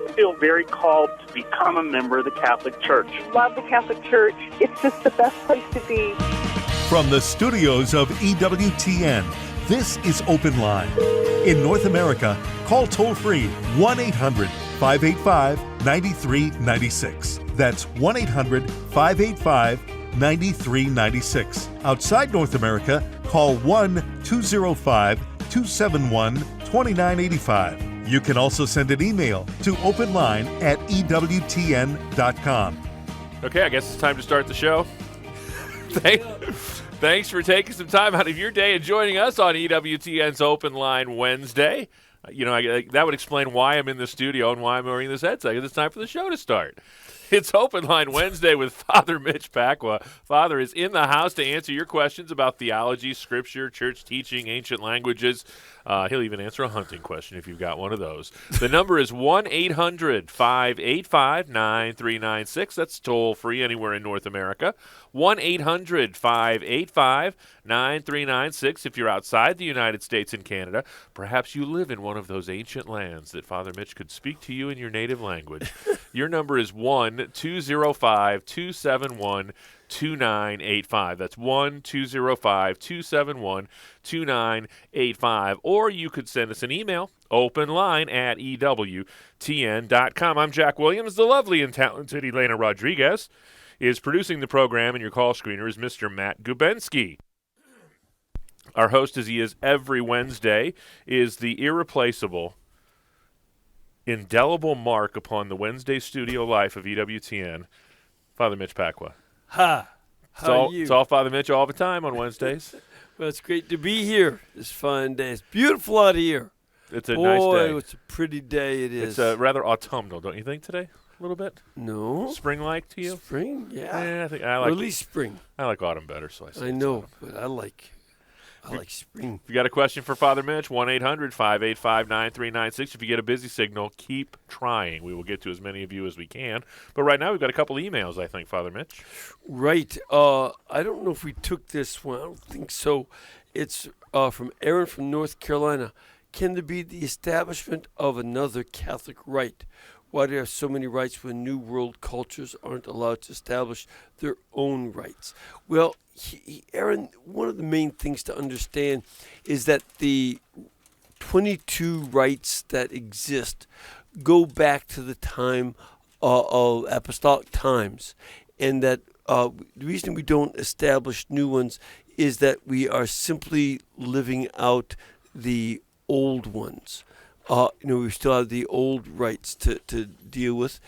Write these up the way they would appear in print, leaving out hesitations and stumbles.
feel very called to become a member of the Catholic Church. Love the Catholic Church. It's just the best place to be. From the studios of EWTN, this is Open Line. In North America, call toll-free 1-800-585-9396. That's 1-800-585-9396. Outside North America, call 1-205-271-2985. You can also send an email to openline@ewtn.com. Okay, I guess it's time to start the show. Thanks for taking some time out of your day and joining us on EWTN's Open Line Wednesday. That would explain why I'm in the studio and why I'm wearing this headset. It's time for the show to start. It's Open Line Wednesday with Father Mitch Pacwa. Father is in the house to answer your questions about theology, scripture, church teaching, ancient languages. He'll even answer a hunting question if you've got one of those. The number is 1-800-585-9396. That's toll-free anywhere in North America. 1-800-585-9396 if you're outside the United States and Canada. Perhaps you live in one of those ancient lands that Father Mitch could speak to you in your native language. Your number is 1-205-271-2985. That's 1-205-271-2985. Or you could send us an email, openline@ewtn.com. I'm Jack Williams. The lovely and talented Elena Rodriguez is producing the program, and your call screener is Mr. Matt Gubensky. Our host, as he is every Wednesday, is the irreplaceable, indelible mark upon the Wednesday studio life of EWTN, Father Mitch Pacwa. How are you? It's all Father Mitch all the time on Wednesdays. Well, it's great to be here this fine day. It's beautiful out here. It's a nice day. Boy, it's a pretty day it is. It's rather autumnal, don't you think, today? A little bit? No. Spring-like to you? Spring, yeah. I think I like early spring. I like autumn better, so I say I know, but I like spring. If you got a question for Father Mitch, 1-800-585-9396. If you get a busy signal, keep trying. We will get to as many of you as we can. But right now we've got a couple emails, I think, Father Mitch. Right. I don't know if we took this one. I don't think so. It's from Aaron from North Carolina. Can there be the establishment of another Catholic rite? Why do there are so many rites when New World cultures aren't allowed to establish their own rites? Well, Aaron, one of the main things to understand is that the 22 rites that exist go back to the time of apostolic times, and that the reason we don't establish new ones is that we are simply living out the old ones. We still have the old rites to deal with,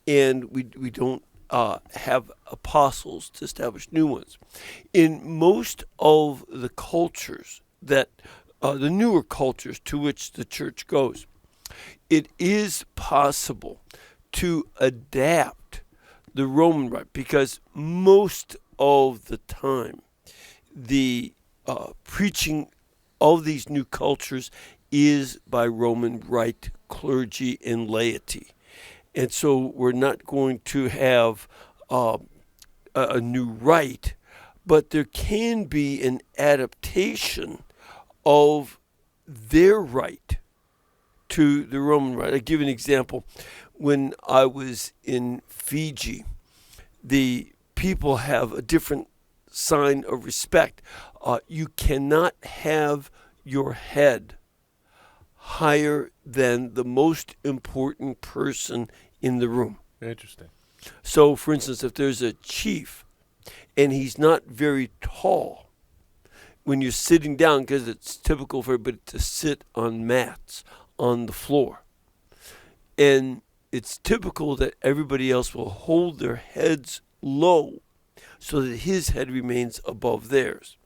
and we don't have apostles to establish new ones. In most of the cultures that the newer cultures to which the church goes, it is possible to adapt the Roman rite, because most of the time the preaching of these new cultures is by Roman rite clergy and laity. And so we're not going to have a new rite, but there can be an adaptation of their rite to the Roman rite. I'll give you an example. When I was in Fiji, the people have a different sign of respect. You cannot have your head higher than the most important person in the room. Interesting. So, for instance, if there's a chief and he's not very tall, when you're sitting down, because it's typical for everybody to sit on mats on the floor, and it's typical that everybody else will hold their heads low so that his head remains above theirs.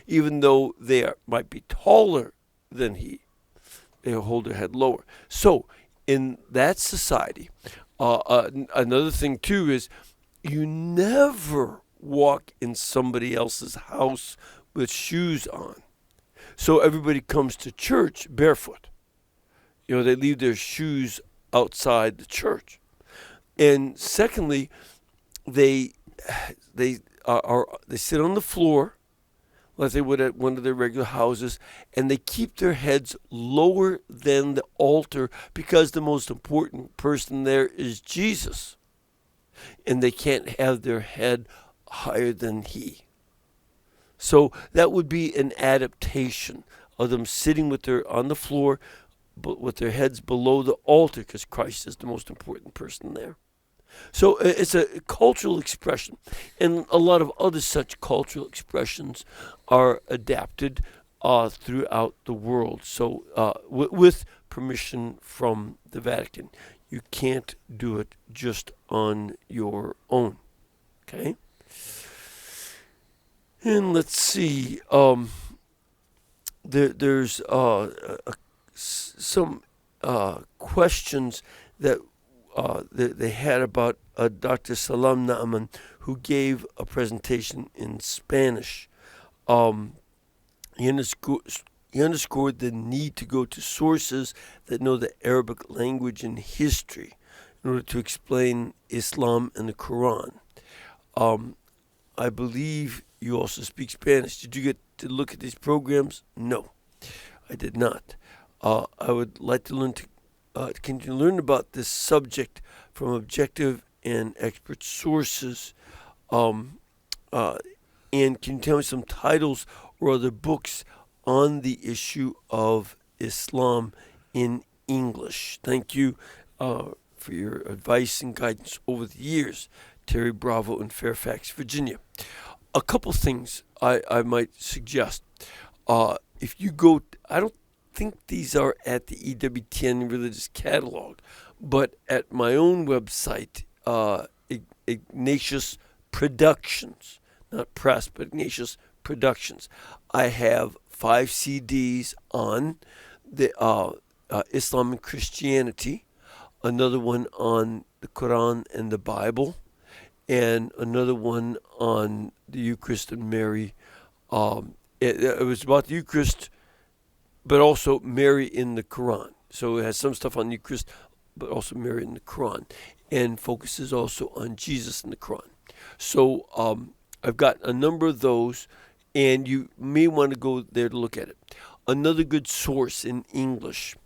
Even though they might be taller than he, they'll hold their head lower. So in that society, another thing too is you never walk in somebody else's house with shoes on. So everybody comes to church barefoot. They leave their shoes outside the church. And secondly, they sit on the floor like they would at one of their regular houses, and they keep their heads lower than the altar because the most important person there is Jesus. And they can't have their head higher than he. So that would be an adaptation of them sitting on the floor, but with their heads below the altar, because Christ is the most important person there. So it's a cultural expression, and a lot of other such cultural expressions are adapted throughout the world. So with permission from the Vatican, you can't do it just on your own. Okay? And let's see. There's some questions that they had about Dr. Salam Naaman, who gave a presentation in Spanish. He underscored the need to go to sources that know the Arabic language and history in order to explain Islam and the Quran. I believe you also speak Spanish. Did you get to look at these programs? No, I did not. I would like to learn continue to learn about this subject from objective and expert sources. And can you tell me some titles or other books on the issue of Islam in English? Thank you for your advice and guidance over the years. Terry Bravo in Fairfax, Virginia. A couple things I might suggest. If you go, I don't think these are at the EWTN Religious Catalog, but at my own website, Ignatius Productions, not Press, but Ignatius Productions. I have 5 CDs on the Islam and Christianity, another one on the Quran and the Bible, and another one on the Eucharist and Mary. It was about the Eucharist, but also Mary in the Quran. So it has some stuff on the Eucharist, but also Mary in the Quran, and focuses also on Jesus in the Quran. So I've got a number of those, and you may want to go there to look at it. Another good source in English,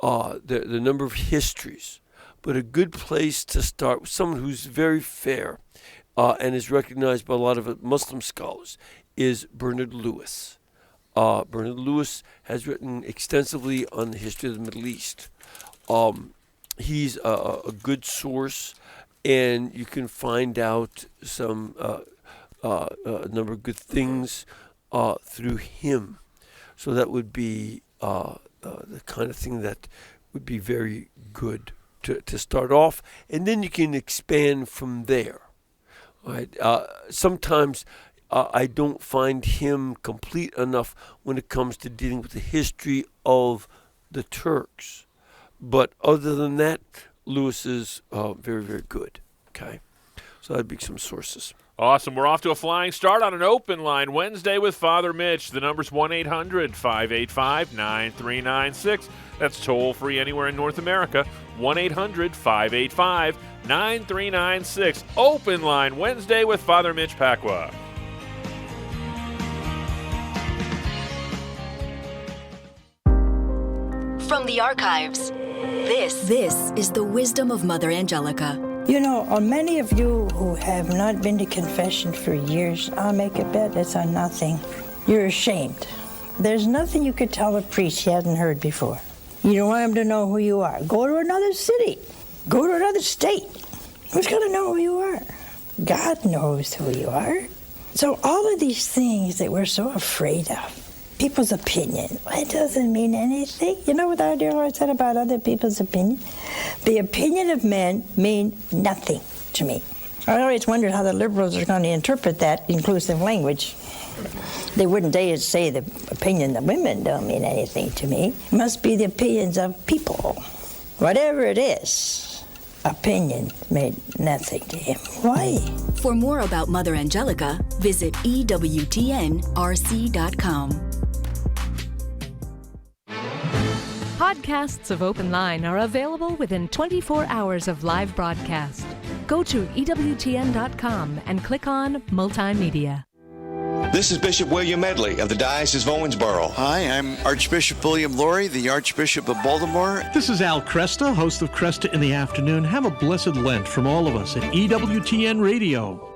the number of histories, but a good place to start with someone who's very fair and is recognized by a lot of Muslim scholars is Bernard Lewis. Bernard Lewis has written extensively on the history of the Middle East. He's a good source, and you can find out some a number of good things through him. So that would be the kind of thing that would be very good to start off, and then you can expand from there. Right? Sometimes I don't find him complete enough when it comes to dealing with the history of the Turks. But other than that, Lewis is very, very good. Okay, so that'd be some sources. Awesome. We're off to a flying start on an open line Wednesday with Father Mitch. The number's 1-800-585-9396. That's toll-free anywhere in North America. 1-800-585-9396. Open line Wednesday with Father Mitch Pacwa. From the archives, this is the wisdom of Mother Angelica. You know, many of you who have not been to confession for years, I'll make a bet it's on nothing. You're ashamed. There's nothing you could tell a priest he hasn't heard before. You don't want him to know who you are. Go to another city. Go to another state. Who's going to know who you are? God knows who you are. So all of these things that we're so afraid of, people's opinion, it doesn't mean anything. You know what our dear Lord said about other people's opinion? The opinion of men mean nothing to me. I always wondered how the liberals are going to interpret that inclusive language. They wouldn't dare say the opinion of women don't mean anything to me. It must be the opinions of people. Whatever it is, opinion made nothing to him. Why? For more about Mother Angelica, visit EWTNRC.com. Podcasts of Open Line are available within 24 hours of live broadcast. Go to EWTN.com and click on Multimedia. This is Bishop William Medley of the Diocese of Owensboro. Hi, I'm Archbishop William Laurie, the Archbishop of Baltimore. This is Al Cresta, host of Cresta in the Afternoon. Have a blessed Lent from all of us at EWTN Radio.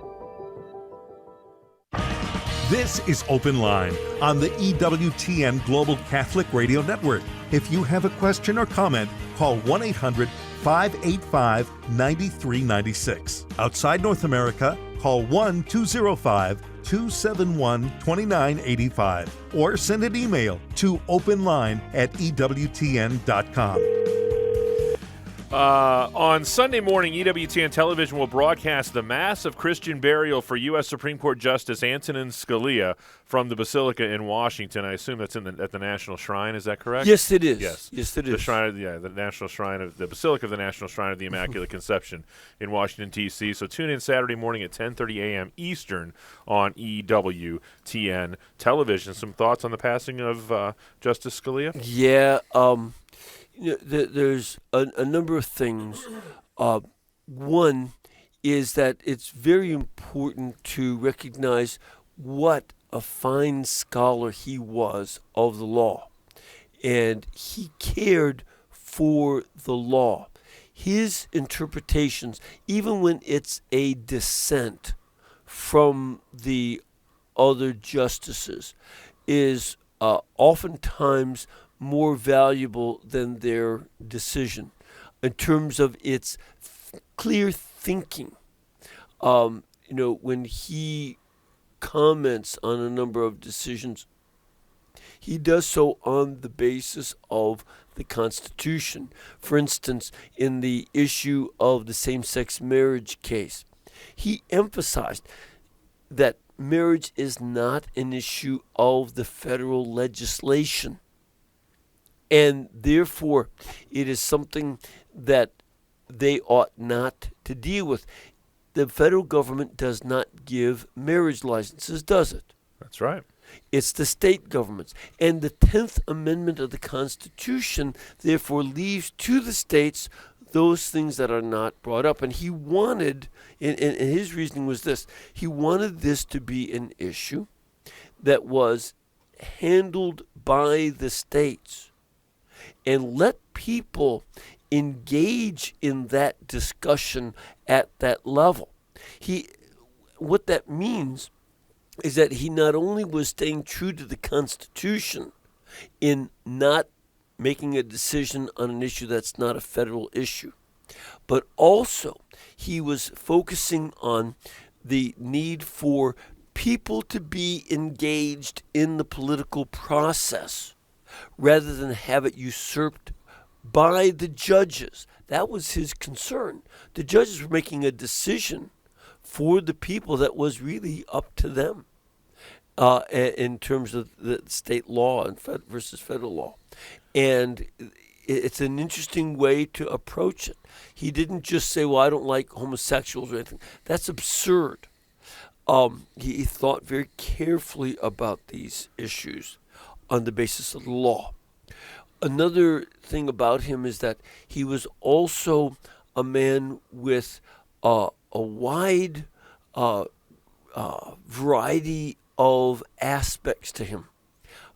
This is Open Line on the EWTN Global Catholic Radio Network. If you have a question or comment, call 1-800-585-9396. Outside North America, call 1-205-271-2985 or send an email to openline@ewtn.com. On Sunday morning, EWTN Television will broadcast the Mass of Christian Burial for U.S. Supreme Court Justice Antonin Scalia from the Basilica in Washington. I assume that's at the National Shrine. Is that correct? Yes, it is. Yes, it is. The shrine, the National Shrine of the Basilica of the National Shrine of the Immaculate Conception in Washington D.C. So tune in Saturday morning at 10:30 a.m. Eastern on EWTN Television. Some thoughts on the passing of Justice Scalia? Yeah. There's a number of things. One is that it's very important to recognize what a fine scholar he was of the law. And he cared for the law. His interpretations, even when it's a dissent from the other justices, is oftentimes more valuable than their decision in terms of its clear thinking. When he comments on a number of decisions, he does so on the basis of the Constitution. For instance, in the issue of the same-sex marriage case, he emphasized that marriage is not an issue of the federal legislation. And therefore, it is something that they ought not to deal with. The federal government does not give marriage licenses, does it? That's right. It's the state governments. And the 10th Amendment of the Constitution, therefore, leaves to the states those things that are not brought up. And he wanted, and his reasoning was this, he wanted this to be an issue that was handled by the states, and let people engage in that discussion at that level. What that means is that he not only was staying true to the Constitution in not making a decision on an issue that's not a federal issue, but also he was focusing on the need for people to be engaged in the political process rather than have it usurped by the judges. That was his concern. The judges were making a decision for the people that was really up to them in terms of the state law and versus federal law. And it's an interesting way to approach it. He didn't just say, well, I don't like homosexuals or anything. That's absurd. He thought very carefully about these issues on the basis of the law. Another thing about him is that he was also a man with a wide variety of aspects to him.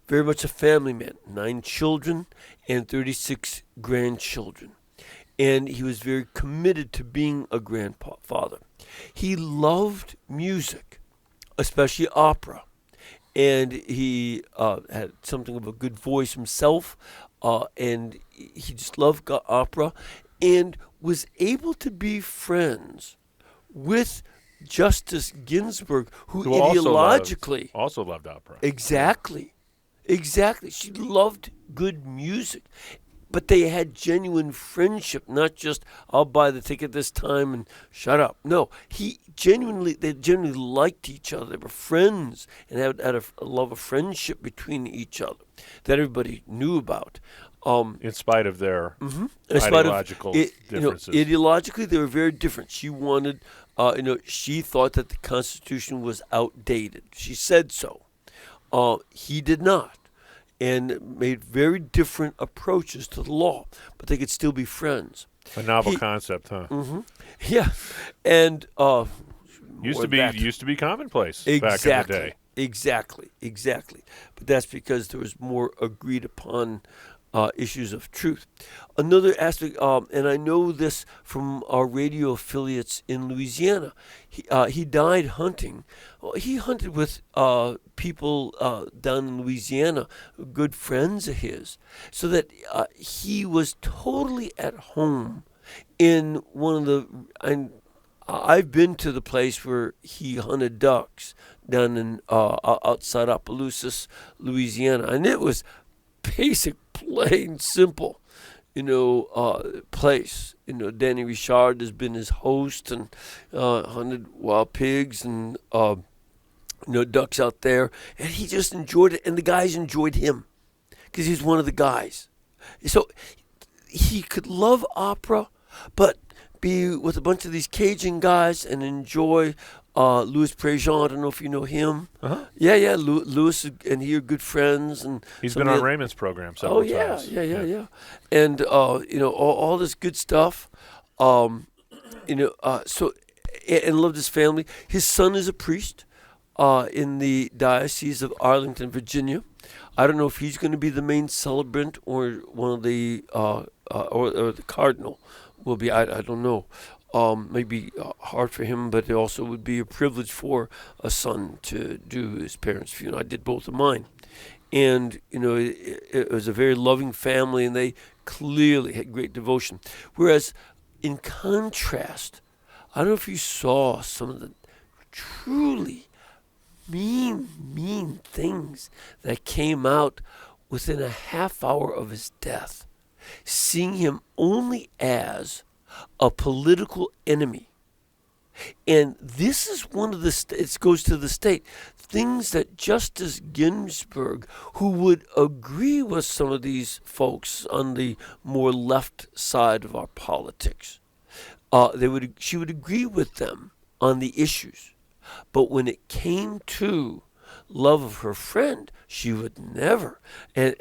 Very much a family man, 9 children and 36 grandchildren. And he was very committed to being a grandfather. He loved music, especially opera. And he had something of a good voice himself, and he just loved opera, and was able to be friends with Justice Ginsburg, who ideologically also loved opera. Exactly. She loved good music. But they had genuine friendship, not just, I'll buy the ticket this time and shut up. No, they genuinely liked each other. They were friends and had a love of friendship between each other that everybody knew about. In spite of their ideological differences. Ideologically, they were very different. She wanted, she thought that the Constitution was outdated. She said so. He did not. And made very different approaches to the law, but they could still be friends. A novel concept, huh? Mm-hmm. Yeah, and used to be commonplace exactly. back in the day. Exactly. But that's because there was more agreed upon issues of truth. Another aspect, and I know this from our radio affiliates in Louisiana, he died hunting. Well, he hunted with people down in Louisiana, good friends of his, so that he was totally at home in one of the... I've been to the place where he hunted ducks down in outside Opelousas, Louisiana, and it was basic, plain, simple, place. Danny Richard has been his host and hunted wild pigs and ducks out there, and he just enjoyed it, and the guys enjoyed him because he's one of the guys. So he could love opera, but be with a bunch of these Cajun guys and enjoy Louis Préjean. I don't know if you know him. Uh-huh. Yeah. Louis and he are good friends, and he's been on Raymond's program several times. Yeah. And all this good stuff. So and loved his family. His son is a priest in the Diocese of Arlington, Virginia. I don't know if he's going to be the main celebrant or one of the or the cardinal will be. I don't know. Maybe hard for him, but it also would be a privilege for a son to do his parents' funeral. I did both of mine. And, it was a very loving family, and they clearly had great devotion. Whereas, in contrast, I don't know if you saw some of the truly mean things that came out within a half hour of his death. Seeing him only as a political enemy. And this is one of the, it goes to the state, things that Justice Ginsburg, who would agree with some of these folks on the more left side of our politics, she would agree with them on the issues. But when it came to love of her friend, she would never. And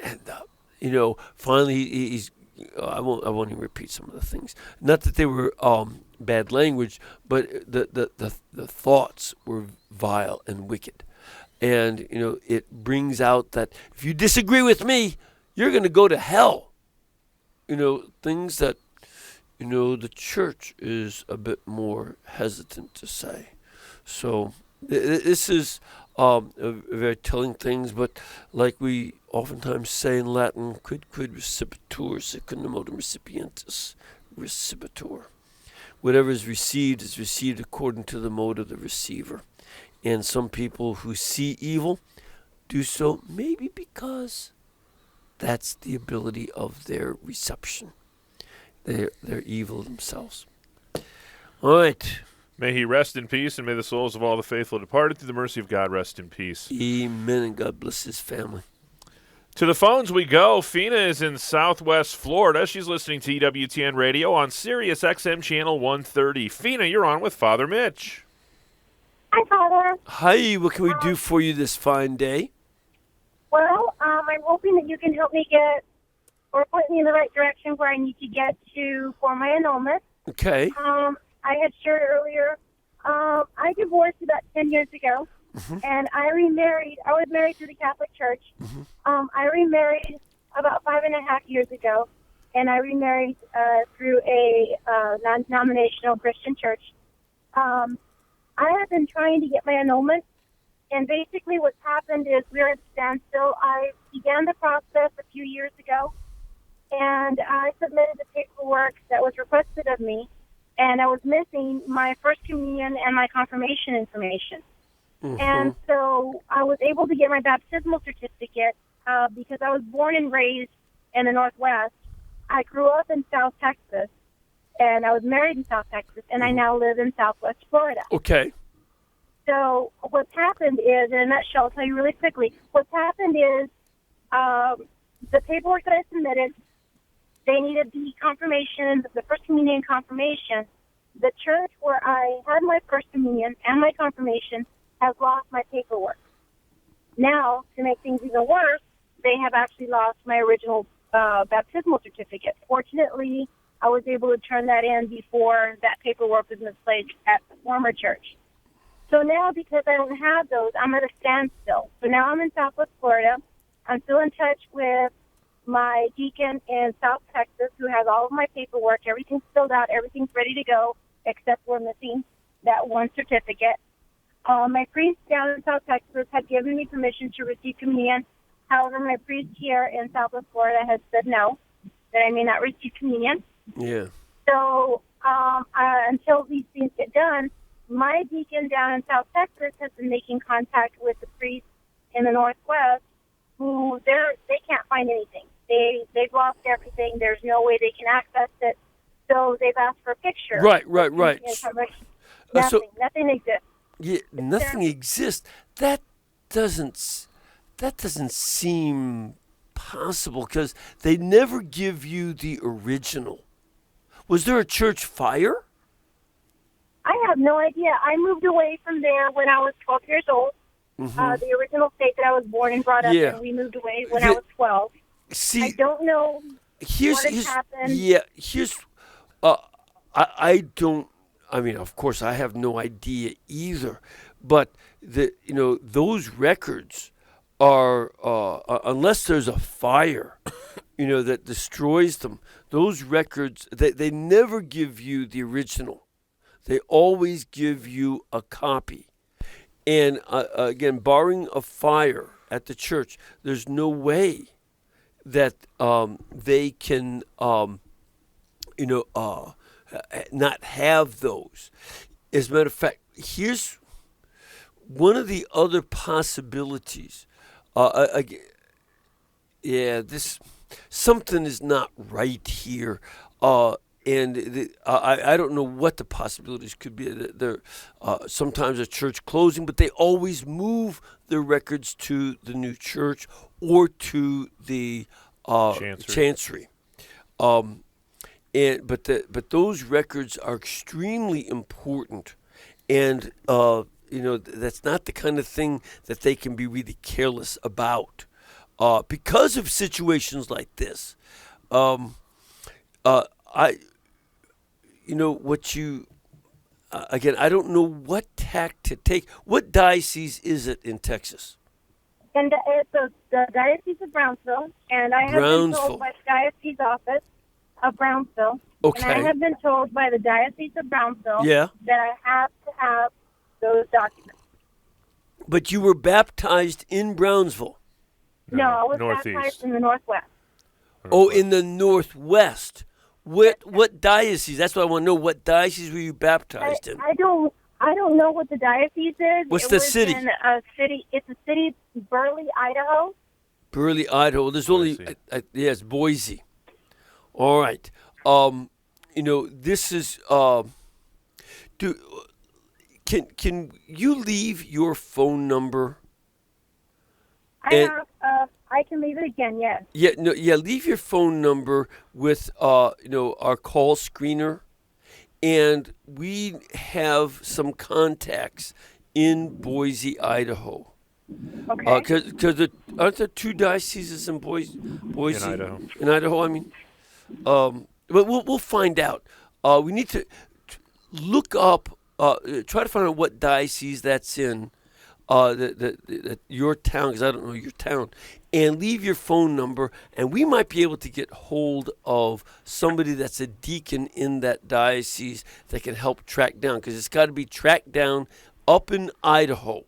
finally he's, I won't even repeat some of the things. Not that they were bad language, but the thoughts were vile and wicked. And, it brings out that if you disagree with me, you're going to go to hell. Things that, the church is a bit more hesitant to say. So this is very telling things, but like we oftentimes say in Latin, quid recipitur, secundum modum recipientis recipitur. Whatever is received according to the mode of the receiver. And some people who see evil do so maybe because that's the ability of their reception. They're evil themselves. All right. May he rest in peace, and may the souls of all the faithful departed through the mercy of God rest in peace. Amen, and God bless his family. To the phones we go. Fina is in Southwest Florida. She's listening to EWTN Radio on Sirius XM Channel 130. Fina, you're on with Father Mitch. Hi, Father. Hi, what can we do for you this fine day? Well, I'm hoping that you can help me get, or point me in the right direction where I need to get to for my annulment. Okay. I had shared earlier, I divorced about 10 years ago, and I remarried. I was married to the Catholic Church. I remarried about 5.5 years ago, and I remarried through a non-denominational Christian church. I have been trying to get my annulment, and basically what's happened is we're at a standstill. I began the process a few years ago, and I submitted the paperwork that was requested of me, and I was missing my First Communion and my confirmation information. And so I was able to get my baptismal certificate because I was born and raised in the Northwest. I grew up in South Texas, and I was married in South Texas, and I now live in Southwest Florida. Okay. So what's happened is, in a nutshell, I'll tell you really quickly, what's happened is the paperwork that I submitted, they needed the confirmation, the First Communion confirmation. The church where I had my First Communion and my confirmation has lost my paperwork. Now, to make things even worse, they have actually lost my original baptismal certificate. Fortunately, I was able to turn that in before that paperwork was misplaced at the former church. So now, because I don't have those, I'm at a standstill. So now I'm in Southwest Florida. I'm still in touch with my deacon in South Texas, who has all of my paperwork. Everything's filled out. Everything's ready to go, except we're missing that one certificate. My priest down in South Texas had given me permission to receive communion. However, my priest here in Southwest Florida has said no, that I may not receive communion. Yeah. So until these things get done, my deacon down in South Texas has been making contact with the priest in the Northwest, who they can't find anything. They've lost everything. There's no way they can access it. So they've asked for a picture. Right. Nothing exists. Yeah, nothing exists. That doesn't seem possible, because they never give you the original. Was there a church fire? I have no idea. I moved away from there when I was 12 years old. Mm-hmm. The original state that I was born and brought up in, we moved away when I was 12. See, I don't know what has happened. Yeah, I don't. I mean, of course, I have no idea either. But those records are unless there's a fire, that destroys them. Those records, they never give you the original. They always give you a copy. And again, barring a fire at the church, there's no way that they can, not have those. As a matter of fact, here's one of the other possibilities. Something is not right here. And I don't know what the possibilities could be. There, sometimes a church closing, but they always move their records to the new church or to the chancery. But those records are extremely important, and that's not the kind of thing that they can be really careless about, because of situations like this. Again, I don't know what tack to take. What diocese is it in Texas? And it's the Diocese of Brownsville, and I have been told by the Diocese office of Brownsville, okay. And I have been told by the Diocese of Brownsville that I have to have those documents. But you were baptized in Brownsville? No, I was baptized in the Northwest. Oh, in the Northwest. What diocese? That's what I want to know. What diocese were you baptized in? I don't know what the diocese is. What's the city? It's a city, Burley, Idaho. Burley, Idaho. There's only it's Boise. All right. This is. Can you leave your phone number? I can leave it again, yes. Leave your phone number with our call screener, and we have some contacts in Boise, Idaho. Okay. Because aren't there two dioceses in Boise? In Idaho, I mean. But we'll find out. We need to look up, try to find out what diocese that's in. Your town, because I don't know your town, and leave your phone number, and we might be able to get hold of somebody that's a deacon in that diocese that can help track down, because it's got to be tracked down up in Idaho,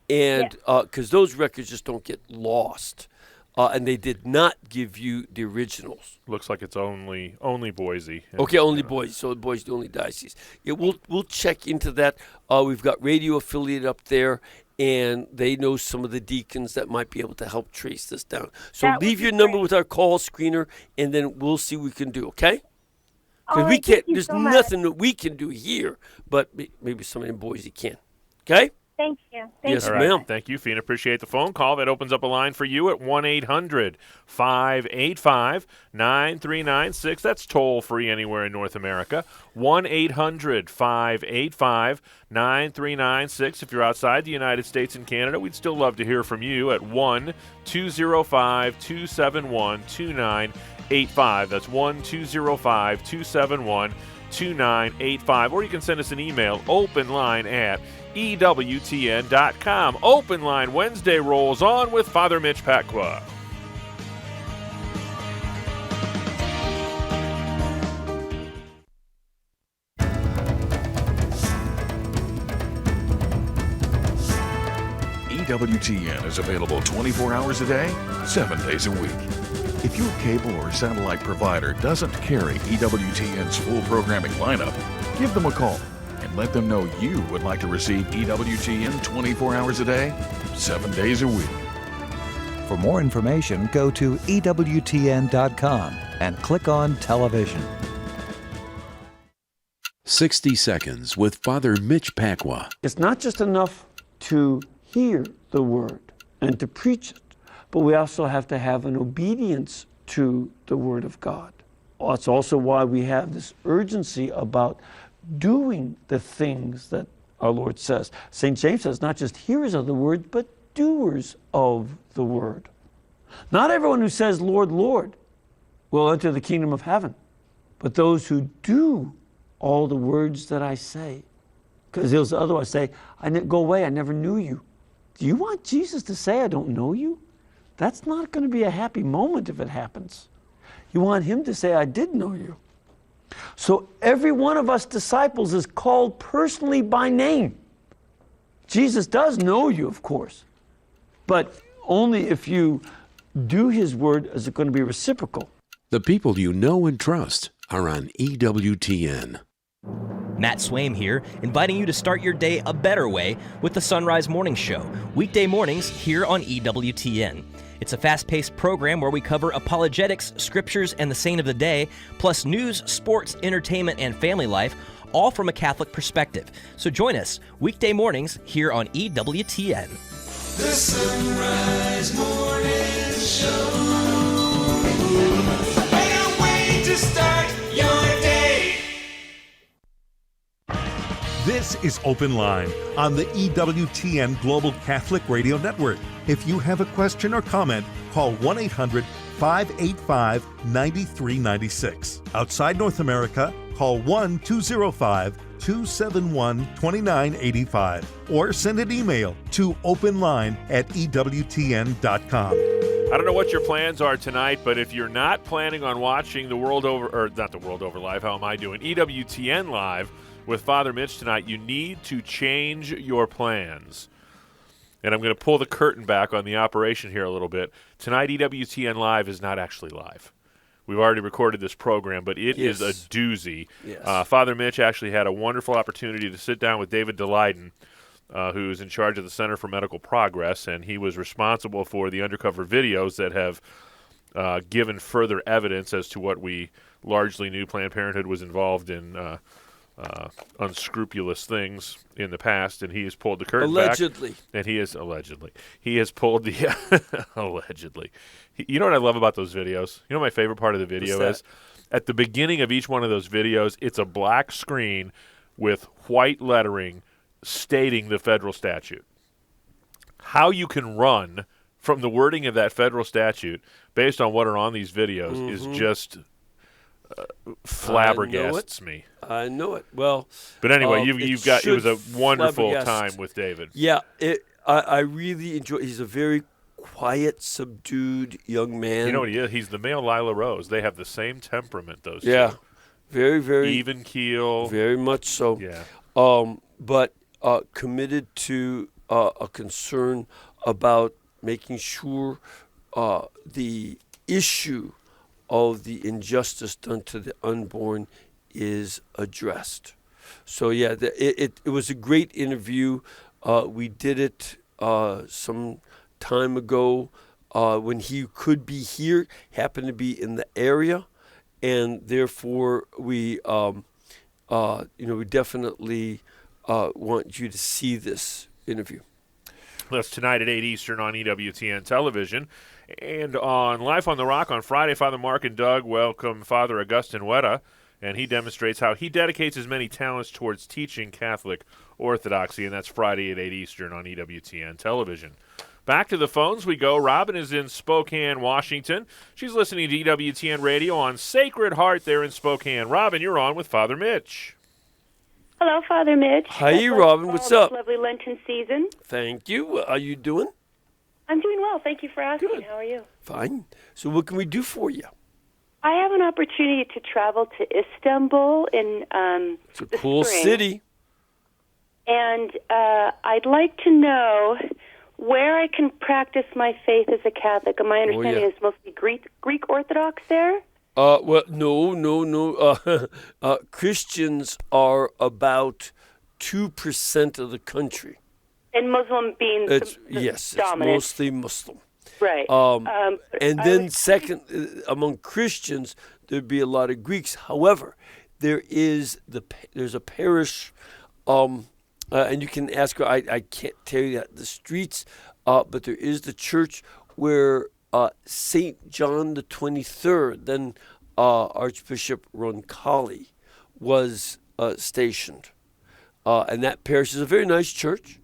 and because those records just don't get lost, and they did not give you the originals. Looks like it's only Boise. Okay, only Boise. So Boise, the only diocese. Yeah, we'll check into that. We've got radio affiliate up there, and they know some of the deacons that might be able to help trace this down. So leave your number with our call screener, and then we'll see what we can do. Okay? Because we can't. There's nothing that we can do here, but maybe somebody in Boise can. Okay? Thank you. Yes, ma'am. Thank you, Fina. Appreciate the phone call. That opens up a line for you at 1-800-585-9396. That's toll-free anywhere in North America. 1-800-585-9396. If you're outside the United States and Canada, we'd still love to hear from you at 1-205-271-2985. That's 1-205-271-2985. Or you can send us an email, openline@ EWTN.com. Open Line Wednesday rolls on with Father Mitch Pacwa. EWTN is available 24 hours a day, 7 days a week. If your cable or satellite provider doesn't carry EWTN's full programming lineup, give them a call and let them know you would like to receive EWTN 24 hours a day, 7 days a week. For more information, go to EWTN.com and click on television. 60 Seconds with Father Mitch Pacwa. It's not just enough to hear the word and to preach it, but we also have to have an obedience to the word of God. That's also why we have this urgency about doing the things that our Lord says. St. James says, not just hearers of the word, but doers of the word. Not everyone who says, Lord, Lord, will enter the kingdom of heaven, but those who do all the words that I say. Because he'll otherwise say, go away, I never knew you. Do you want Jesus to say, I don't know you? That's not going to be a happy moment if it happens. You want him to say, I did know you. So every one of us disciples is called personally by name. Jesus does know you, of course, but only if you do his word is it going to be reciprocal. The people you know and trust are on EWTN. Matt Swaim here, inviting you to start your day a better way with the Sunrise Morning Show, weekday mornings here on EWTN. It's a fast-paced program where we cover apologetics, scriptures, and the saint of the day, plus news, sports, entertainment, and family life, all from a Catholic perspective. So join us weekday mornings here on EWTN. The Sunrise Morning Show. Better way to start your day. This is Open Line on the EWTN Global Catholic Radio Network. If you have a question or comment, call 1-800-585-9396. Outside North America, call 1-205-271-2985 or send an email to openline@ewtn.com. I don't know what your plans are tonight, but if you're not planning on watching the World Over, or not the World Over Live, how am I doing? EWTN Live with Father Mitch tonight, you need to change your plans. And I'm going to pull the curtain back on the operation here a little bit. Tonight, EWTN Live is not actually live. We've already recorded this program, but it is a doozy. Yes. Father Mitch actually had a wonderful opportunity to sit down with David DeLayden, who's in charge of the Center for Medical Progress, and he was responsible for the undercover videos that have given further evidence as to what we largely knew Planned Parenthood was involved in unscrupulous things in the past, and he has pulled the curtain back. And he has pulled the allegedly. You know what I love about those videos? You know what my favorite part of the video is? At the beginning of each one of those videos, it's a black screen with white lettering stating the federal statute. How you can run from the wording of that federal statute based on what are on these videos is just flabbergasts me. I know it. Well, but anyway, you've got it was a wonderful time with David. Yeah, I really enjoy. He's a very quiet, subdued young man. You know what he is? He's the male Lila Rose. They have the same temperament. Those two. Very, very even keel. Very much so. Yeah. But committed to a concern about making sure the issue of the injustice done to the unborn is addressed. So yeah, it was a great interview. We did it some time ago when he could be here, happened to be in the area, and therefore we we definitely want you to see this interview. That's tonight at 8 Eastern on EWTN television. And on Life on the Rock on Friday, Father Mark and Doug welcome Father Augustine Weta, and he demonstrates how he dedicates his many talents towards teaching Catholic orthodoxy, and that's Friday at 8 Eastern on EWTN television. Back to the phones we go. Robin is in Spokane, Washington. She's listening to EWTN Radio on Sacred Heart there in Spokane. Robin, you're on with Father Mitch. Hello, Father Mitch. Hi, Robin. What's up? Lovely Lenten season. Thank you. How are you doing? I'm doing well. Thank you for asking. Good. How are you? Fine. So what can we do for you? I have an opportunity to travel to Istanbul in It's a cool spring. city. And I'd like to know where I can practice my faith as a Catholic. My understanding is mostly Greek Orthodox there. Well, no. Christians are about 2% of the country. And Muslim being Yes, dominant. it's mostly Muslim. Right. And then second, among Christians, there'd be a lot of Greeks. However, there's a parish, and you can ask her. I can't tell you the streets, but there is the church where Saint John the 23rd, then Archbishop Roncalli, was stationed, and that parish is a very nice church.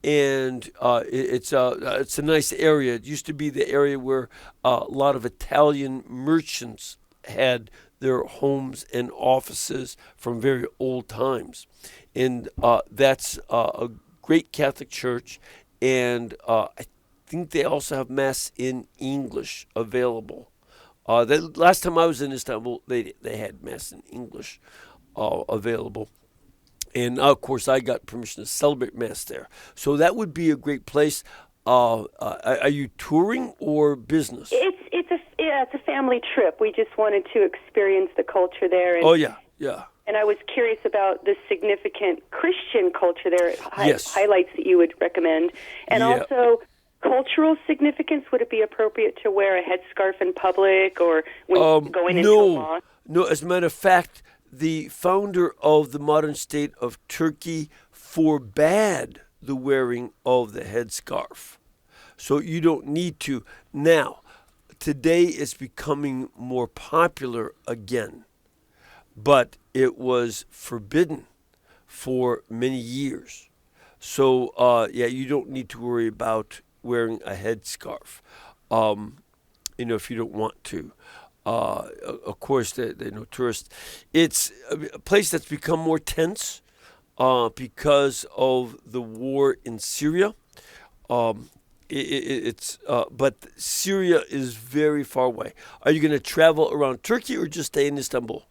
And it's a nice area. It used to be the area where a lot of Italian merchants had their homes and offices from very old times. And that's a great Catholic church. And I think they also have Mass in English available. The last time I was in Istanbul, they had Mass in English available. And, of course, I got permission to celebrate Mass there. So that would be a great place. Are you touring or business? It's a family trip. We just wanted to experience the culture there. And, yeah. And I was curious about the significant Christian culture there, Yes. highlights that you would recommend. And also cultural significance. Would it be appropriate to wear a headscarf in public or when going into a mosque? No, as a matter of fact, the founder of the modern state of Turkey forbade the wearing of the headscarf. So you don't need to. Now, today it's becoming more popular again, but it was forbidden for many years. So, you don't need to worry about wearing a headscarf, if you don't want to. Of course, they're no tourists. It's a place that's become more tense because of the war in Syria. But Syria is very far away. Are you going to travel around Turkey or just stay in Istanbul?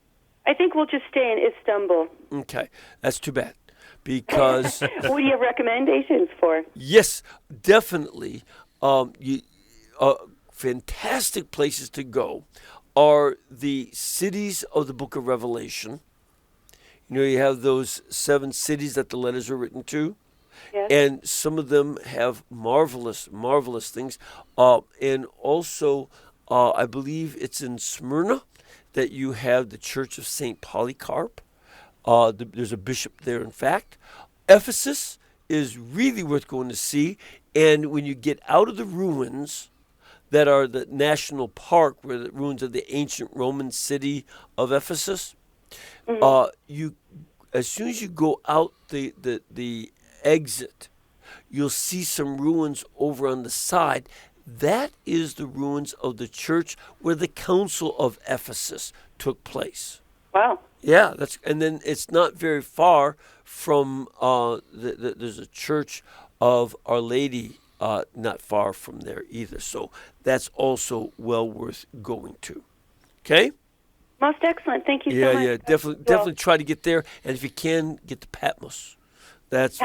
I think we'll just stay in Istanbul. Okay, that's too bad. Because what do you have recommendations for? Yes, definitely. Fantastic places to go are the cities of the Book of Revelation. You have those 7 cities that the letters are written to. Yes. And some of them have marvelous things. And also, I believe it's in Smyrna that you have the Church of St. Polycarp. There's a bishop there, in fact. Ephesus is really worth going to see. And when you get out of the ruins that are the national park, where the ruins of the ancient Roman city of Ephesus, you, as soon as you go out the exit, you'll see some ruins over on the side. That is the ruins of the church where the Council of Ephesus took place. Wow. Yeah, and then it's not very far from there's a church of Our Lady not far from there either. So that's also well worth going to. Okay? Most excellent. Thank you so much. Yeah, definitely try to get there. And if you can, get to Patmos. That's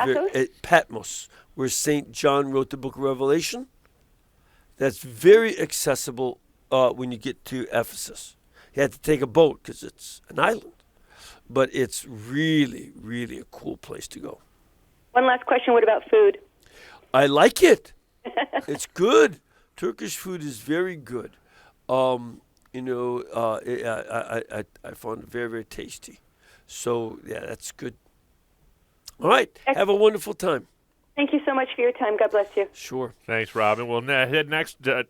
Patmos, where St. John wrote the Book of Revelation. That's very accessible when you get to Ephesus. You have to take a boat because it's an island. But it's really, really a cool place to go. One last question. What about food? I like it. It's good. Turkish food is very good. I found it very, very tasty. So, yeah, that's good. All right. Excellent. Have a wonderful time. Thank you so much for your time. God bless you. Sure. Thanks, Robin. We'll head next. How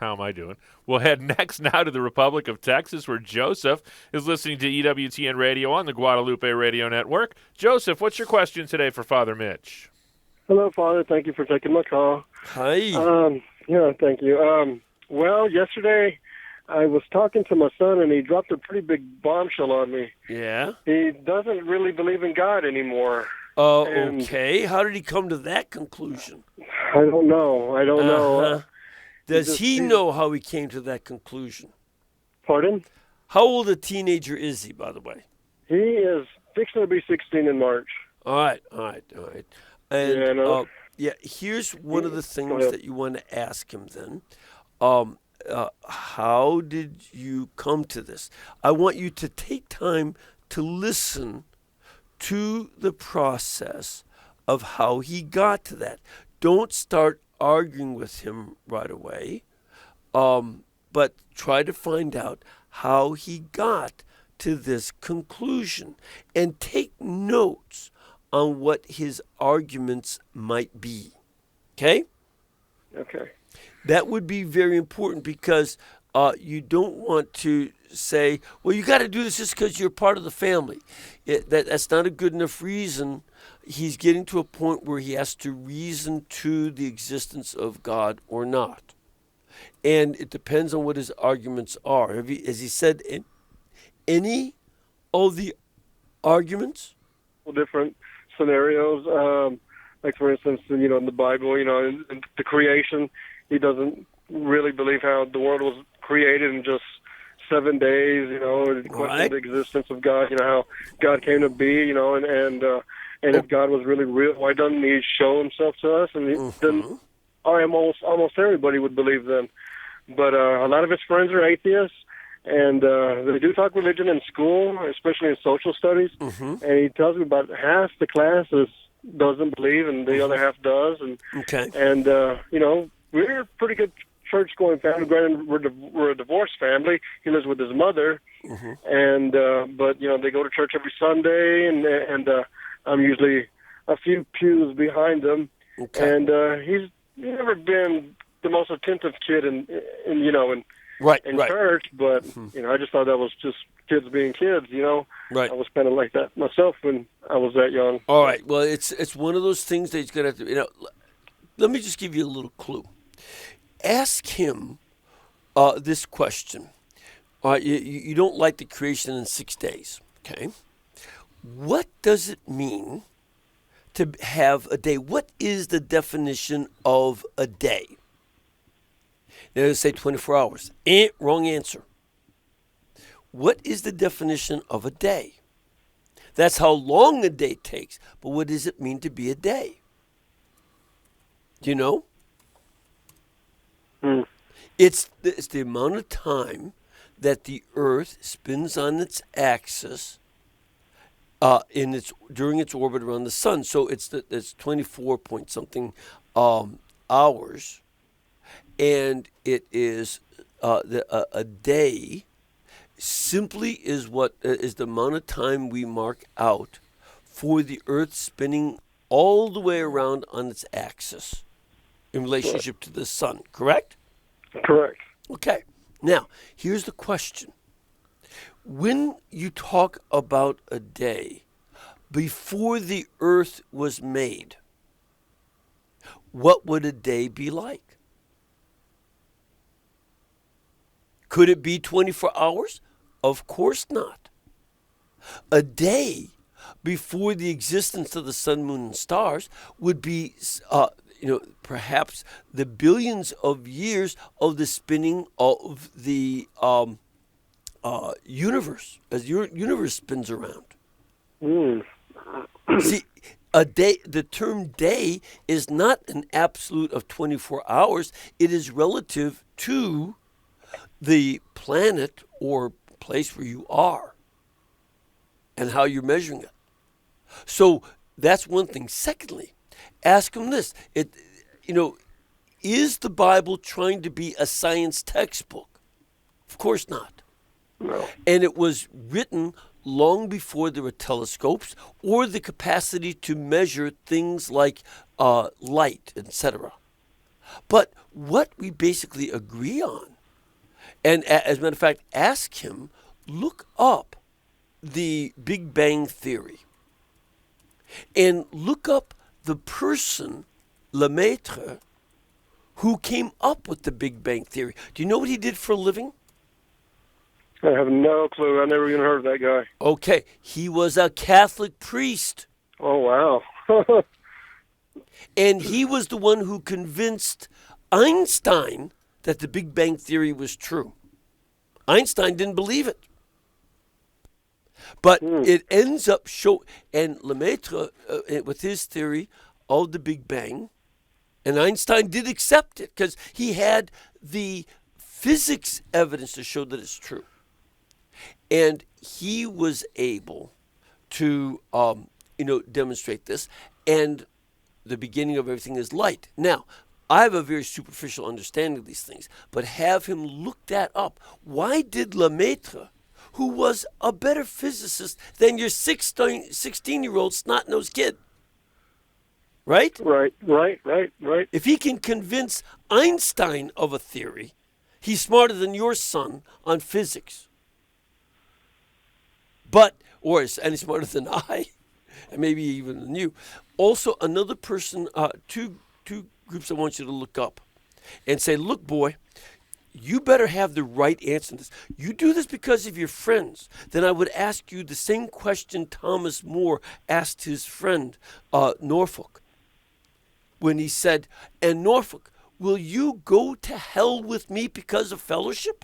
am I doing? We'll head next now to the Republic of Texas, where Joseph is listening to EWTN Radio on the Guadalupe Radio Network. Joseph, what's your question today for Father Mitch? Hello, Father. Thank you for taking my call. Hi. Thank you. Well, yesterday I was talking to my son, and he dropped a pretty big bombshell on me. Yeah? He doesn't really believe in God anymore. Okay. How did he come to that conclusion? I don't know. I don't know. Does he know how he came to that conclusion? Pardon? How old a teenager is he, by the way? He is fixing to be 16 in March. All right. And here's one of the Go things ahead. that you want to ask him then. How did you come to this? I want you to take time to listen to the process of how he got to that. Don't start arguing with him right away, but try to find out how he got to this conclusion and take notes on what his arguments might be. Okay? Okay. That would be very important because you don't want to say, well, you got to do this just because you're part of the family. That's not a good enough reason. He's getting to a point where he has to reason to the existence of God or not. And it depends on what his arguments are. Has he said any of the arguments? Well, different scenarios. Like, for instance, in the Bible, in the creation, he doesn't really believe how the world was created in just 7 days, and question the existence of God, how God came to be, and if God was really real, why doesn't he show himself to us? And then almost everybody would believe then. But a lot of his friends are atheists, and they do talk religion in school, especially in social studies. And he tells me about half the class doesn't believe, and the other half does. And we're a pretty good church-going family. Granted, we're a divorced family. He lives with his mother, and but they go to church every Sunday, and I'm usually a few pews behind them. And he's never been the most attentive kid in church, but I just thought that was just kids being kids. Right. I was kind of like that myself when I was that young. All right. Well, it's one of those things that he's gonna have to. Let me just give you a little clue. Ask him this question. You don't like the creation in 6 days, okay? What does it mean to have a day? What is the definition of a day? They're going to say 24 hours. Wrong answer. What is the definition of a day? That's how long a day takes. But what does it mean to be a day? Do you know? It's the amount of time that the Earth spins on its axis during its orbit around the sun. So it's 24 point something hours, and it is a day. Simply is what is the amount of time we mark out for the Earth spinning all the way around on its axis in relationship to the sun. Correct? Correct. Okay. Now, here's the question. When you talk about a day before the Earth was made, what would a day be like? Could it be 24 hours? Of course not. A day before the existence of the sun, moon, and stars would be perhaps the billions of years of the spinning of the universe, as your universe spins around. See, a day. The term day is not an absolute of 24 hours. It is relative to the planet or place where you are and how you're measuring it. So that's one thing. Secondly, ask him this. Is the Bible trying to be a science textbook? Of course not. No. And it was written long before there were telescopes or the capacity to measure things like light, etc. But what we basically agree on, and as a matter of fact, ask him, look up the Big Bang Theory and look up the person, Lemaitre, who came up with the Big Bang Theory. Do you know what he did for a living? I have no clue. I never even heard of that guy. Okay, he was a Catholic priest. Oh, wow. And he was the one who convinced Einstein that the Big Bang Theory was true. Einstein didn't believe it. But it ends up and Lemaitre, with his theory of the Big Bang, and Einstein did accept it because he had the physics evidence to show that it's true. And he was able to, demonstrate this. And the beginning of everything is light. Now, I have a very superficial understanding of these things, but have him look that up. Why did Lemaitre, who was a better physicist than your 16-year-old snot-nosed kid, right? Right. If he can convince Einstein of a theory, he's smarter than your son on physics. And he's smarter than I, and maybe even than you. Also, another person, two groups I want you to look up and say, look, boy, you better have the right answer to this. You do this because of your friends. Then I would ask you the same question Thomas More asked his friend, Norfolk, when he said, and Norfolk, will you go to hell with me because of fellowship?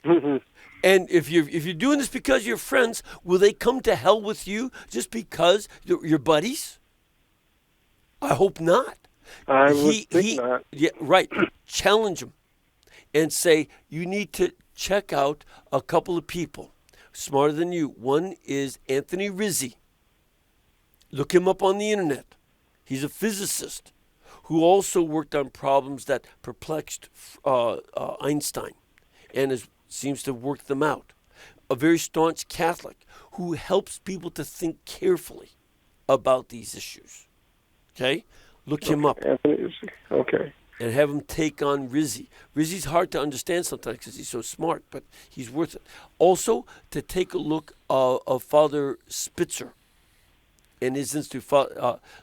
And if you're doing this because you're friends, will they come to hell with you just because you're buddies? I hope not. I would think not. Yeah, right. Challenge him and say, you need to check out a couple of people smarter than you. One is Anthony Rizzi. Look him up on the internet. He's a physicist who also worked on problems that perplexed Einstein and seems to have worked them out. A very staunch Catholic who helps people to think carefully about these issues. Okay? Look him up. Okay. And have him take on Rizzi. Rizzi's hard to understand sometimes because he's so smart, but he's worth it. Also, to take a look of Father Spitzer and his institute.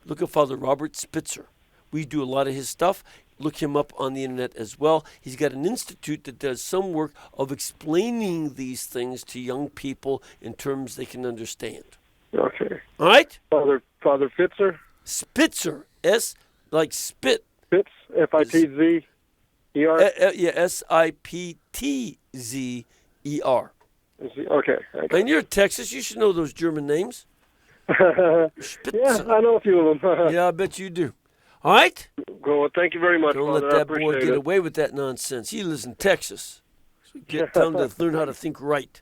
Look at Father Robert Spitzer. We do a lot of his stuff. Look him up on the internet as well. He's got an institute that does some work of explaining these things to young people in terms they can understand. Okay. All right? Father Fitzer? Spitzer. S like spit. Spitz, Fitzer. Yeah, Siptzer. Okay. And you're Texas. You should know those German names. Yeah, I know a few of them. Yeah, I bet you do. All right? Well, thank you very much, Don't Father. let that boy get away with that nonsense. He lives in Texas. So tell him to learn how to think right.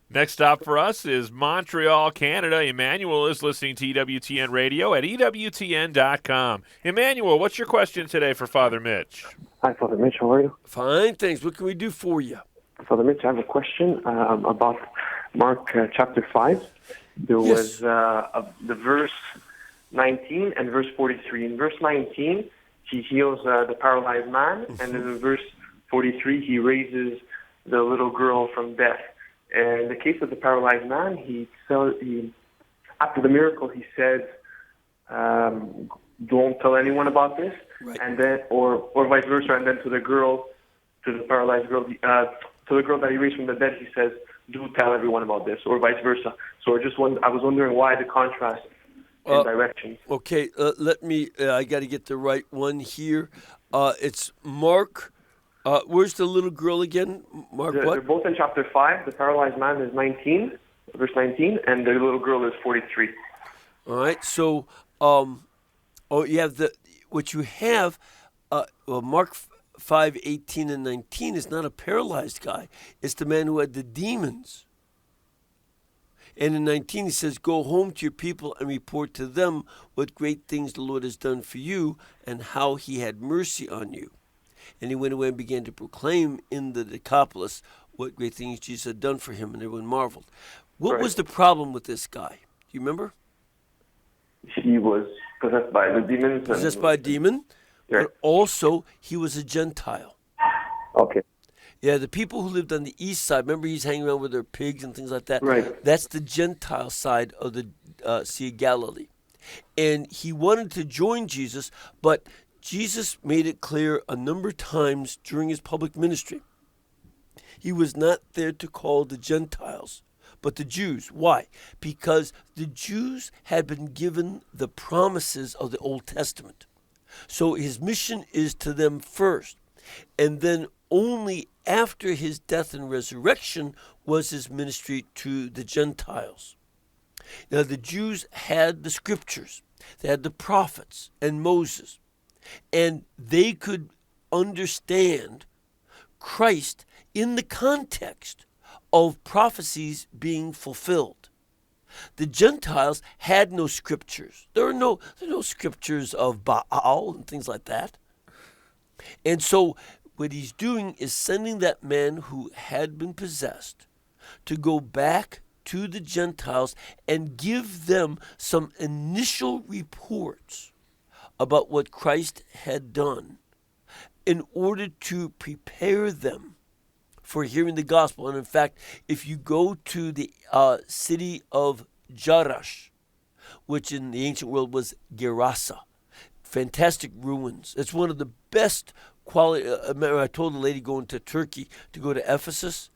Next stop for us is Montreal, Canada. Emmanuel is listening to EWTN Radio at EWTN.com. Emmanuel, what's your question today for Father Mitch? Hi, Father Mitch. How are you? Fine, thanks. What can we do for you? Father Mitch, I have a question about Mark chapter 5. There was the verse 19 and verse 43. In verse 19, he heals the paralyzed man, and then in verse 43, he raises the little girl from death. And in the case of the paralyzed man, he after the miracle, he said, "Don't tell anyone about this," right. And then, or vice versa. And then to the paralyzed girl, to the girl that he raised from the dead, he says, "Do tell everyone about this," or vice versa. So I was wondering why the contrast in directions. Okay, let me. I got to get the right one here. It's Mark. Where's the little girl again? Mark, what? They're both in chapter 5. The paralyzed man is 19, verse 19, and the little girl is 43. All right. So, you have what you have. Mark 5, 18, and 19 is not a paralyzed guy. It's the man who had the demons. And in 19, he says, "Go home to your people and report to them what great things the Lord has done for you and how he had mercy on you." And he went away and began to proclaim in the Decapolis what great things Jesus had done for him, and everyone marveled. What was the problem with this guy? Do you remember? He was possessed by the demons. Possessed by a demon, but also he was a Gentile. Okay. Yeah, the people who lived on the east side, remember he's hanging around with their pigs and things like that? Right. That's the Gentile side of the Sea of Galilee. And he wanted to join Jesus, but Jesus made it clear a number of times during his public ministry He was not there to call the Gentiles, but the Jews. Why? Because the Jews had been given the promises of the Old Testament. So his mission is to them first. And then only after his death and resurrection was his ministry to the Gentiles. Now, the Jews had the scriptures. They had the prophets and Moses. And they could understand Christ in the context of prophecies being fulfilled. The Gentiles had no scriptures. There are no scriptures of Baal and things like that. And so what he's doing is sending that man who had been possessed to go back to the Gentiles and give them some initial reports about what Christ had done in order to prepare them for hearing the gospel. And in fact, if you go to the city of Jerash, which in the ancient world was Gerasa, fantastic ruins. It's one of the best quality. I told a lady going to Turkey to go to Ephesus.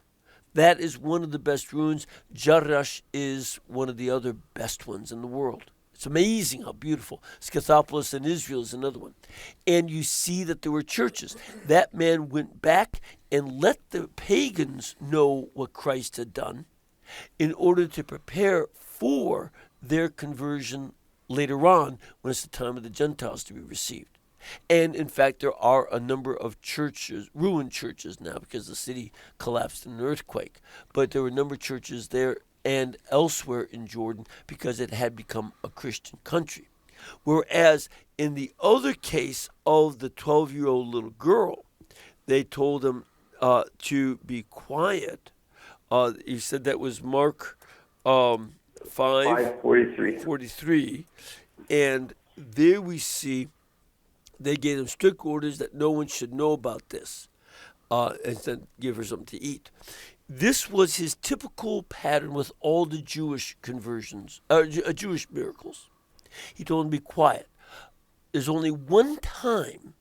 That is one of the best ruins. Jerash is one of the other best ones in the world. It's amazing how beautiful. Scythopolis in Israel is another one. And you see that there were churches. That man went back and let the pagans know what Christ had done in order to prepare for their conversion later on when it's the time of the Gentiles to be received. And in fact, there are a number of churches, ruined churches now because the city collapsed in an earthquake. But there were a number of churches there and elsewhere in Jordan because it had become a Christian country. Whereas in the other case of the 12-year-old little girl, they told them to be quiet. You said that was Mark 5:43. And there we see they gave them strict orders that no one should know about this, and then give her something to eat. This was his typical pattern with all the Jewish conversions, Jewish miracles. He told them to be quiet. There's only one time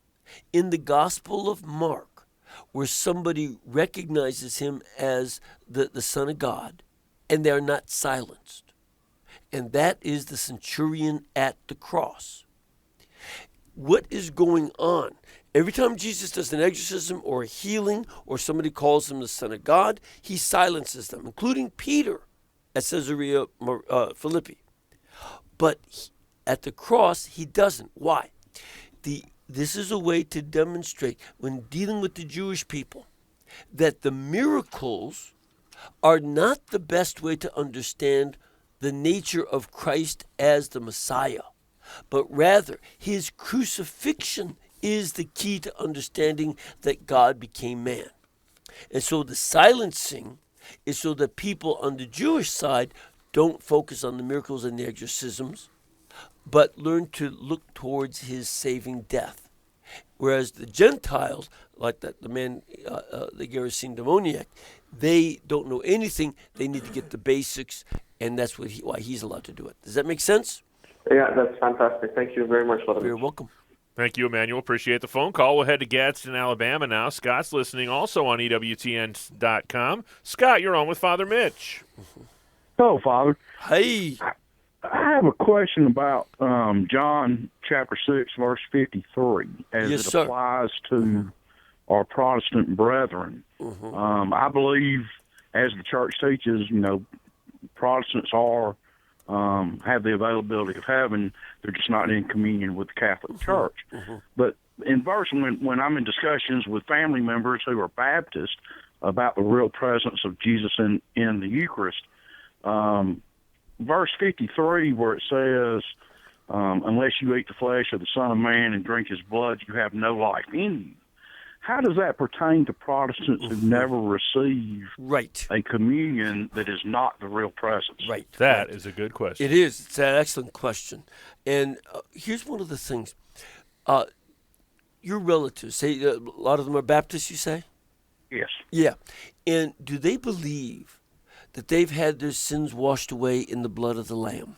in the Gospel of Mark where somebody recognizes him as the Son of God, and they are not silenced. And that is the centurion at the cross. What is going on? Every time Jesus does an exorcism or a healing or somebody calls him the Son of God, he silences them, including Peter at Caesarea Philippi. But at the cross, he doesn't. Why? This is a way to demonstrate, when dealing with the Jewish people, that the miracles are not the best way to understand the nature of Christ as the Messiah, but rather his crucifixion is the key to understanding that God became man. And so the silencing is so that people on the Jewish side don't focus on the miracles and the exorcisms, but learn to look towards his saving death. Whereas the Gentiles, like the man, the Gerasene demoniac, they don't know anything. They need to get the basics, and that's why he's allowed to do it. Does that make sense? Yeah, that's fantastic. Thank you very much, Father. You're welcome. Thank you, Emmanuel. Appreciate the phone call. We'll head to Gadsden, Alabama now. Scott's listening also on EWTN.com. Scott, you're on with Father Mitch. Hello, Father. Hey. I have a question about John chapter 6, verse 53, as Yes, it sir. applies to our Protestant brethren. I believe, as the church teaches, Protestants have the availability of heaven. They're just not in communion with the Catholic Church. But in verse, when I'm in discussions with family members who are Baptist about the real presence of Jesus in the Eucharist, verse 53, where it says, unless you eat the flesh of the Son of Man and drink his blood, you have no life in you. How does that pertain to Protestants who never receive a communion that is not the real presence? Right. That is a good question. It is. It's an excellent question. And here's one of the things. Your relatives, say a lot of them are Baptists, you say? Yes. Yeah. And do they believe that they've had their sins washed away in the blood of the Lamb?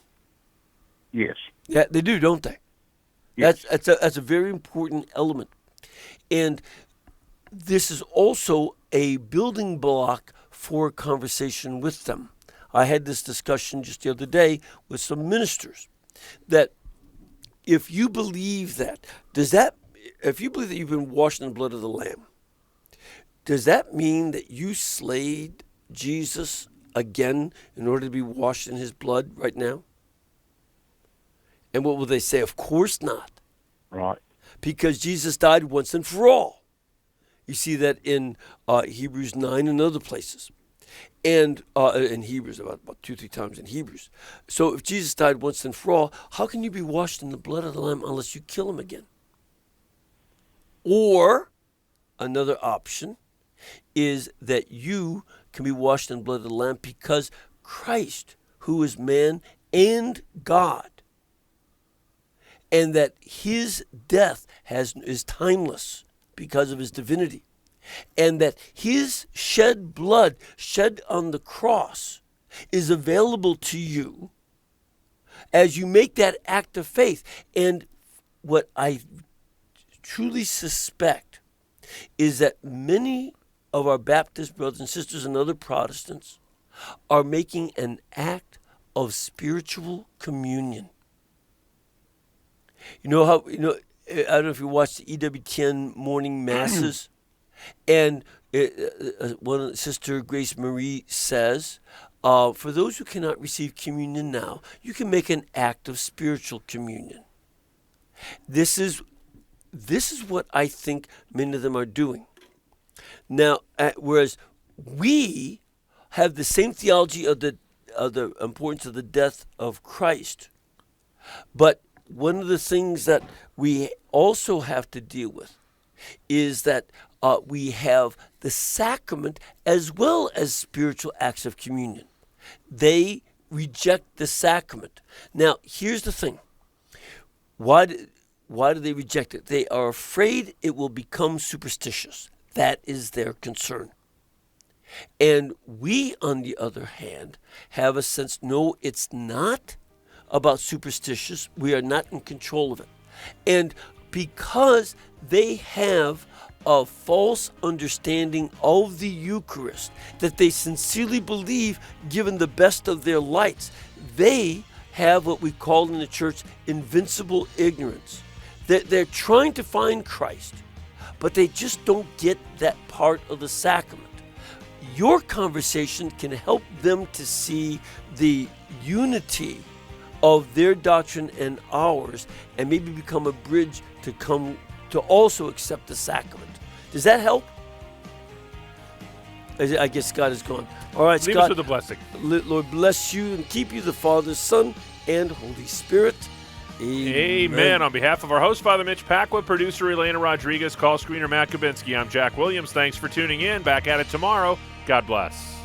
Yes. Yeah, they do, don't they? Yes. That's a very important element. And this is also a building block for conversation with them. I had this discussion just the other day with some ministers that if you believe that, if you believe that you've been washed in the blood of the Lamb, does that mean that you slayed Jesus again in order to be washed in his blood right now? And what will they say? Of course not. Right. Because Jesus died once and for all. You see that in Hebrews 9 and other places. And in Hebrews, about 2-3 times in Hebrews. So if Jesus died once and for all, how can you be washed in the blood of the Lamb unless you kill him again? Or another option is that you can be washed in the blood of the Lamb because Christ, who is man and God, and that his death is timeless because of his divinity, and that his shed blood, shed on the cross, is available to you as you make that act of faith. And what I truly suspect is that many of our Baptist brothers and sisters and other Protestants are making an act of spiritual communion. I don't know if you watch the EWTN morning masses, and one Sister Grace Marie says, for those who cannot receive communion now, you can make an act of spiritual communion. This is what I think many of them are doing. Now, whereas we have the same theology of the importance of the death of Christ, but one of the things that we also have to deal with is that we have the sacrament as well as spiritual acts of communion. They reject the sacrament. Now, here's the thing. Why do they reject it? They are afraid it will become superstitious. That is their concern. And we, on the other hand, have a sense, no, it's not about superstitious. We are not in control of it. And because they have a false understanding of the Eucharist, that they sincerely believe, given the best of their lights, they have what we call in the church invincible ignorance. They're trying to find Christ, but they just don't get that part of the sacrament. Your conversation can help them to see the unity of their doctrine and ours, and maybe become a bridge to come to also accept the sacrament. Does that help? I guess Scott is gone. All right, Leave Scott. us with a blessing. Lord bless you and keep you, the Father, Son, and Holy Spirit. Amen. On behalf of our host, Father Mitch Pacwa, producer Elena Rodriguez, call screener Matt Kubinski, I'm Jack Williams. Thanks for tuning in. Back at it tomorrow. God bless.